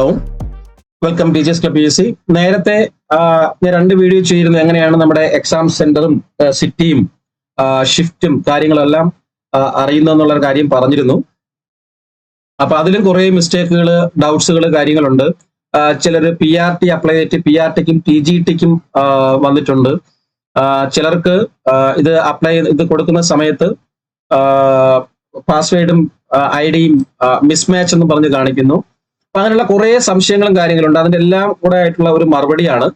Hello, welcome teachers club PSC. നേരത്തെ ഞാൻ 2 video ചെയ്തിരുന്നു എങ്ങനെയാണ് നമ്മുടെ എക്സാം സെന്ററും സിറ്റിയും ഷിഫ്റ്റും കാര്യങ്ങളെല്ലാം അറിയുന്നതെന്നുള്ള കാര്യം പറഞ്ഞിരുന്നു. അപ്പൊ അതിലും കുറെ മിസ്റ്റേക്കുകൾ, ഡൗട്ട്സുകൾ, കാര്യങ്ങളുണ്ട്. ചിലർ PRT അപ്ലൈ ചെയ്തിട്ട് PRTക്കും TGTക്കും വന്നിട്ടുണ്ട്. ചിലർക്ക് ഇത് കൊടുക്കുന്ന സമയത്ത് പാസ്വേഡും ID-യും മിസ്മാച്ച് എന്ന് പറഞ്ഞ് കാണിക്കുന്നു. അപ്പൊ അങ്ങനെയുള്ള കുറെ സംശയങ്ങളും കാര്യങ്ങളുണ്ട്. അതിന്റെ എല്ലാം കൂടെ ആയിട്ടുള്ള ഒരു മറുപടിയാണ്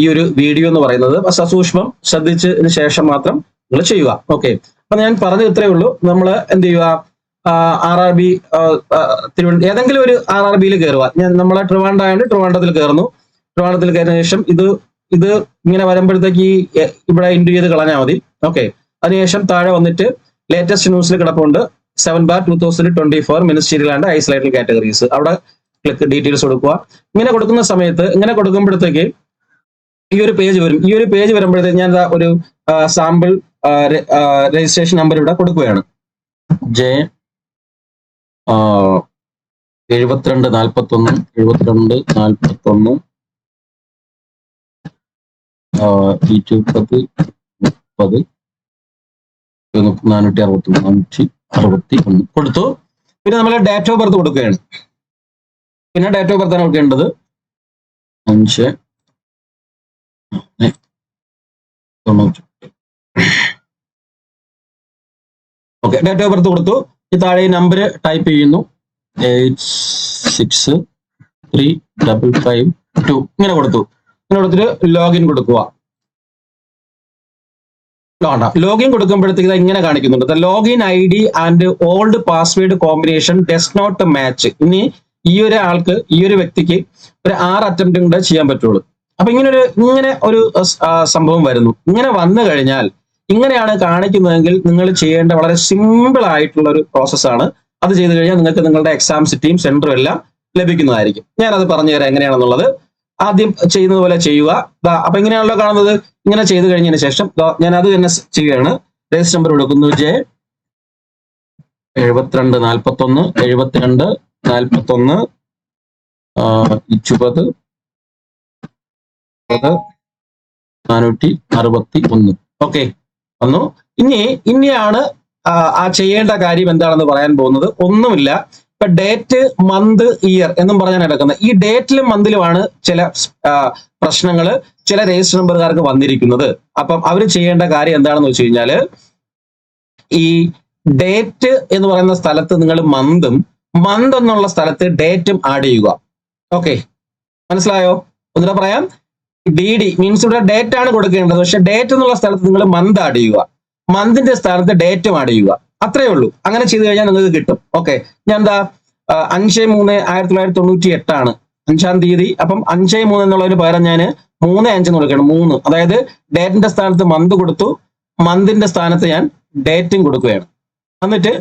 ഈ ഒരു വീഡിയോ എന്ന് പറയുന്നത്. സസൂക്ഷ്മം ശ്രദ്ധിച്ചതിന് ശേഷം മാത്രം നിങ്ങൾ ചെയ്യുക. ഓക്കെ, അപ്പൊ ഞാൻ പറഞ്ഞത് ഇത്രയേ ഉള്ളൂ. നമ്മൾ എന്ത് ചെയ്യുക, RRB ഏതെങ്കിലും ഒരു RRBയിൽ കയറുക. നമ്മളെ ട്രിവാൻഡ്രമായിട്ട് ട്രിവാൻഡ്രത്തിൽ കയറുന്നു. ട്രിവാൻഡ്രത്തിൽ കയറിയ ശേഷം ഇത് ഇങ്ങനെ വരുമ്പോഴത്തേക്ക് ഇവിടെ ഇൻഡു ചെയ്ത് കളഞ്ഞാൽ മതി. ഓക്കെ, അതിനുശേഷം താഴെ വന്നിട്ട് ലേറ്റസ്റ്റ് ന്യൂസിൽ കിടപ്പുണ്ട് 7/2024 മിനിസ്റ്റീരിയൽ ആൻഡ് ഐസൊലേറ്റഡ് കാറ്റഗറീസ്. അവിടെ ക്ലിക്ക് ഡീറ്റെയിൽസ് കൊടുക്കുക. ഇങ്ങനെ കൊടുക്കുന്ന സമയത്ത് ഇങ്ങനെ കൊടുക്കുമ്പോഴത്തേക്ക് ഈ ഒരു പേജ് വരും. ഈ ഒരു പേജ് വരുമ്പോഴത്തേക്ക് ഞാൻ ഒരു സാമ്പിൾ രജിസ്ട്രേഷൻ നമ്പർ ഇവിടെ കൊടുക്കുകയാണ്. J7241 7241 210 30 461 കൊടുത്തു. പിന്നെ നമ്മൾ ഡേറ്റ് ഓഫ് ബർത്ത് കൊടുക്കുകയാണ്. പിന്നെ ഡേറ്റ് ഓഫ് ബർത്ത് ആണ് കൊടുക്കേണ്ടത് 5/90. ഓക്കെ, ഡേറ്റ് ഓഫ് ബർത്ത് കൊടുത്തു. ഈ താഴെ നമ്പർ ടൈപ്പ് ചെയ്യുന്നു 863552 ഇങ്ങനെ കൊടുത്തു. ഇങ്ങനെ കൊടുത്തിട്ട് ലോഗിൻ കൊടുക്കുക. ലോഗിൻ കൊടുക്കുമ്പോഴത്തേക്ക് ഇങ്ങനെ കാണിക്കുന്നുണ്ട്. Login ID and old password combination does not match. ഇനി ഈ ഒരു വ്യക്തിക്ക് ഒരു 6 അറ്റംപ്റ്റും കൂടെ ചെയ്യാൻ പറ്റുള്ളൂ. അപ്പൊ ഇങ്ങനെ ഒരു സംഭവം വരുന്നു. ഇങ്ങനെ വന്നു കഴിഞ്ഞാൽ ഇങ്ങനെയാണ് കാണിക്കുന്നതെങ്കിൽ നിങ്ങൾ ചെയ്യേണ്ട വളരെ സിമ്പിൾ ആയിട്ടുള്ള ഒരു പ്രോസസ്സാണ്. അത് ചെയ്തു കഴിഞ്ഞാൽ നിങ്ങൾക്ക് നിങ്ങളുടെ എക്സാം സിറ്റിയും സെന്ററും എല്ലാം ലഭിക്കുന്നതായിരിക്കും. ഞാനത് പറഞ്ഞുതരാം എങ്ങനെയാണെന്നുള്ളത്. ആദ്യം ചെയ്യുന്നത് പോലെ ചെയ്യുക. അപ്പൊ ഇങ്ങനെയാണല്ലോ കാണുന്നത്. ഇങ്ങനെ ചെയ്തു കഴിഞ്ഞതിന് ശേഷം ഞാൻ അത് തന്നെ ചെയ്യുകയാണ്. രജിസ്റ്റർ നമ്പർ കൊടുക്കുന്നു J7241 7241 20 461. ഓക്കെ, വന്നു. ഇനിയാണ് ചെയ്യേണ്ട കാര്യം എന്താണെന്ന് പറയാൻ പോകുന്നത്. ഒന്നുമില്ല, ഇപ്പൊ ഡേറ്റ്, മന്ത്, ഇയർ എന്നും പറഞ്ഞാണ് കിടക്കുന്നത്. ഈ ഡേറ്റിലും മന്തിലുമാണ് ചില പ്രശ്നങ്ങൾ ചില രജിസ്റ്റർ നമ്പറുകാർക്ക് വന്നിരിക്കുന്നത്. അപ്പം അവർ ചെയ്യേണ്ട കാര്യം എന്താണെന്ന് വെച്ച് കഴിഞ്ഞാല്, ഈ ഡേറ്റ് എന്ന് പറയുന്ന സ്ഥലത്ത് നിങ്ങൾ മന്ത് എന്നുള്ള സ്ഥലത്ത് ഡേറ്റും ആഡ് ചെയ്യുക. ഓക്കെ, മനസ്സിലായോ? ഒന്നുകൂടെ പറയാം. DD മീൻസ് ഇവിടെ ഡേറ്റ് ആണ് കൊടുക്കേണ്ടത്. പക്ഷെ ഡേറ്റ് എന്നുള്ള സ്ഥലത്ത് നിങ്ങൾ മന്ത് ആഡ് ചെയ്യുക. മന്തിന്റെ സ്ഥാനത്ത് ഡേറ്റും ആഡ് ചെയ്യുക. അത്രേ ഉള്ളൂ. അങ്ങനെ ചെയ്തു കഴിഞ്ഞാൽ നിങ്ങൾക്ക് കിട്ടും. ഓക്കെ, ഞാൻ 5/3/1998 ആണ് 5-ാം തീയതി. അപ്പം 5/3 എന്നുള്ളതിന് പകരം ഞാൻ 3/5 എന്ന് കൊടുക്കണം. 3, അതായത് ഡേറ്റിന്റെ സ്ഥാനത്ത് മന്ത് കൊടുത്തു, മന്തിന്റെ സ്ഥാനത്ത് ഞാൻ ഡേറ്റും കൊടുക്കുകയാണ്. എന്നിട്ട്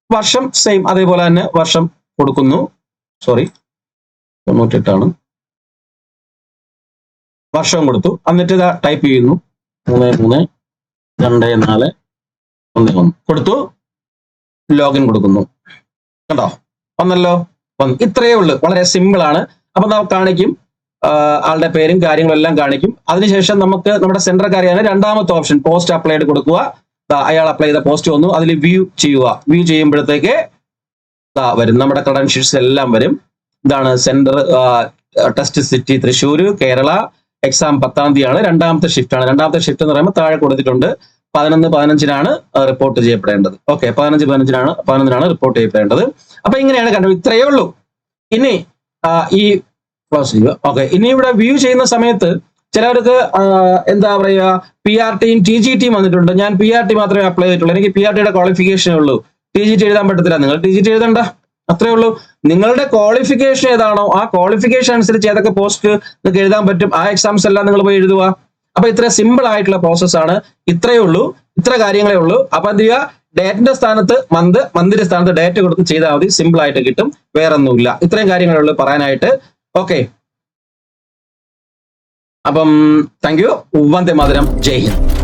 വർഷം സെയിം അതേപോലെ തന്നെ വർഷം കൊടുക്കുന്നു. 98 ആണ്, വർഷവും കൊടുത്തു. എന്നിട്ട് ഇതാ ടൈപ്പ് ചെയ്യുന്നു 332411 കൊടുത്തു, ലോഗിൻ കൊടുക്കുന്നു. കണ്ടോ, വന്നല്ലോ. ഇത്രയേ ഉള്ളൂ. വളരെ സിമ്പിൾ ആണ്. അപ്പൊ നാം കാണിക്കും ആളുടെ പേരും കാര്യങ്ങളും എല്ലാം കാണിക്കും. അതിനുശേഷം നമുക്ക് നമ്മുടെ സെന്റർ കാര്യമാണ്. രണ്ടാമത്തെ ഓപ്ഷൻ പോസ്റ്റ് അപ്ലൈഡ് കൊടുക്കുക. അയാൾ അപ്ലൈ ചെയ്ത പോസ്റ്റ് വന്നു. അതിൽ വ്യൂ ചെയ്യുക. വ്യൂ ചെയ്യുമ്പോഴത്തേക്ക് വരും നമ്മുടെ ക്രെഡൻഷ്യൽസ് എല്ലാം വരും. ഇതാണ് centre, test city Thrissur, Kerala. Exam 10-ാം തീയതിയാണ്. രണ്ടാമത്തെ ഷിഫ്റ്റ് ആണ്. രണ്ടാമത്തെ ഷിഫ്റ്റ് എന്ന് പറയുമ്പോൾ താഴെ കൊടുത്തിട്ടുണ്ട് 11/15 റിപ്പോർട്ട് ചെയ്യപ്പെടേണ്ടത്. ഓക്കെ, 11/15 റിപ്പോർട്ട് ചെയ്യപ്പെടേണ്ടത്. അപ്പൊ ഇങ്ങനെയാണ് കണ്ടത്. ഇത്രയേ ഉള്ളൂ. ഇനി ഈ ക്ലോസ് ചെയ്യുക. ഓക്കെ, ഇനി ഇവിടെ വ്യൂ ചെയ്യുന്ന സമയത്ത് ചിലർക്ക് എന്താ പറയുക, PRTയും TGTയും വന്നിട്ടുണ്ട്. ഞാൻ PRT മാത്രമേ അപ്ലൈ ചെയ്തിട്ടുള്ളൂ. എനിക്ക് PRTയുടെ ക്വാളിഫിക്കേഷനേ ഉള്ളൂ. TGT എഴുതാൻ പറ്റത്തില്ല. നിങ്ങൾ TGT എഴുതണ്ട. അത്രേ ഉള്ളൂ. നിങ്ങളുടെ ക്വാളിഫിക്കേഷൻ ഏതാണോ ആ ക്വാളിഫിക്കേഷൻ അനുസരിച്ച് ഏതൊക്കെ പോസ്റ്റ് നിങ്ങൾക്ക് എഴുതാൻ പറ്റും ആ എക്സാംസ് എല്ലാം നിങ്ങൾ പോയി എഴുതുക. അപ്പൊ ഇത്ര സിമ്പിൾ ആയിട്ടുള്ള പ്രോസസ്സാണ്. ഇത്രയേ ഉള്ളൂ. ഇത്ര കാര്യങ്ങളേ ഉള്ളൂ. അപ്പൊ എന്ത് ചെയ്യുക, ഡേറ്റിന്റെ സ്ഥാനത്ത് മന്തിന്റെ സ്ഥാനത്ത് ഡേറ്റ് കൊടുത്ത് ചെയ്താൽ മതി. സിമ്പിൾ ആയിട്ട് കിട്ടും. വേറെ ഒന്നുമില്ല. ഇത്രയും കാര്യങ്ങളേ ഉള്ളൂ പറയാനായിട്ട്. ഓക്കെ, അപ്പം താങ്ക് യു. വന്ദേ മാതരം. ജയ് ഹിന്ദ്.